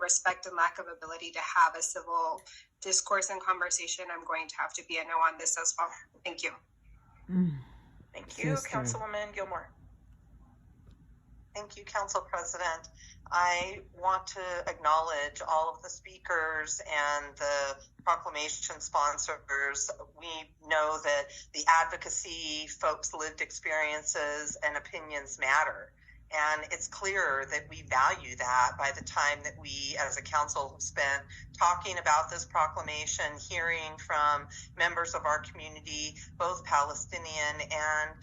respect and lack of ability to have a civil discourse and conversation, I'm going to have to be a no on this as well. Thank you. Thank you, Sister. Councilwoman Gilmore. Thank you, Council President. I want to acknowledge all of the speakers and the proclamation sponsors. We know that the advocacy, folks' lived experiences and opinions matter. And it's clear that we value that by the time that we as a council have spent talking about this proclamation, hearing from members of our community, both Palestinian and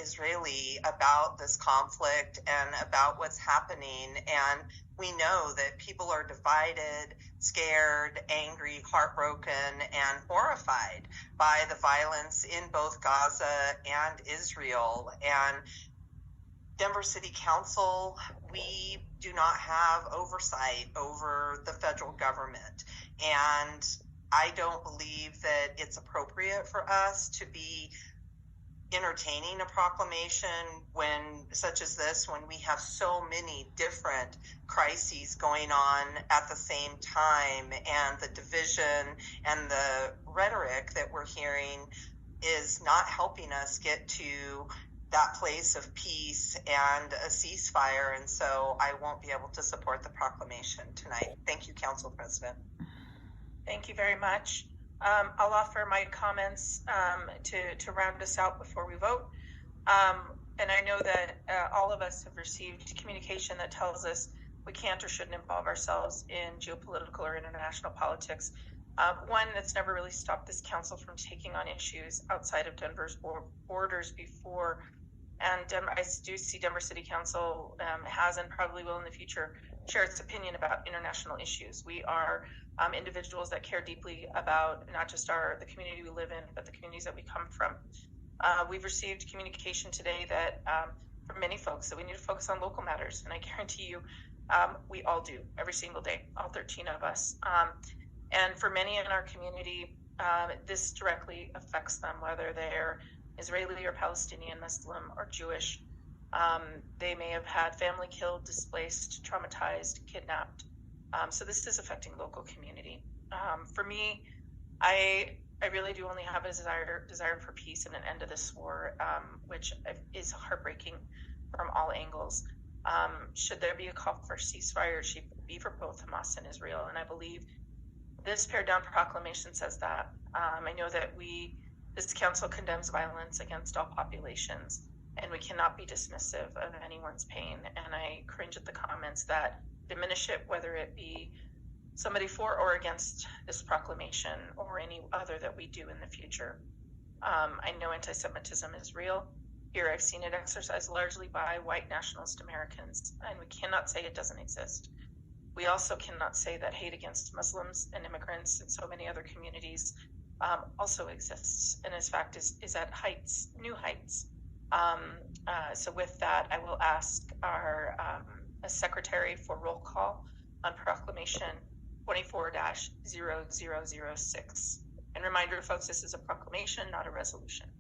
Israeli, about this conflict and about what's happening. And we know that people are divided, scared, angry, heartbroken, and horrified by the violence in both Gaza and Israel. And Denver City Council, we do not have oversight over the federal government. And I don't believe that it's appropriate for us to be entertaining a proclamation when such as this, when we have so many different crises going on at the same time, and the division and the rhetoric that we're hearing is not helping us get to that place of peace and a ceasefire. And so I won't be able to support the proclamation tonight. Thank you, Council President. Thank you very much. I'll offer my comments to round us out before we vote. And I know that all of us have received communication that tells us we can't or shouldn't involve ourselves in geopolitical or international politics. One, that's never really stopped this council from taking on issues outside of Denver's borders before. And I do see Denver City Council has and probably will in the future share its opinion about international issues. We are individuals that care deeply about not just the community we live in, but the communities that we come from. We've received communication today that from many folks that we need to focus on local matters. And I guarantee you, we all do every single day, all 13 of us. And for many in our community, this directly affects them, whether they're Israeli or Palestinian, Muslim or Jewish. They may have had family killed, displaced, traumatized, kidnapped. So this is affecting local community. For me, I really do only have a desire for peace and an end to this war, which is heartbreaking from all angles. Should there be a call for ceasefire, it should be for both Hamas and Israel. And I believe this pared down proclamation says that. I know that this council condemns violence against all populations, and we cannot be dismissive of anyone's pain. And I cringe at the comments that diminish it, whether it be somebody for or against this proclamation or any other that we do in the future. I know anti-Semitism is real. Here I've seen it exercised largely by white nationalist Americans, and we cannot say it doesn't exist. We also cannot say that hate against Muslims and immigrants and so many other communities also exists, and in fact is at new heights. So with that, I will ask our secretary for roll call on proclamation 24-0006. And reminder, folks, this is a proclamation, not a resolution.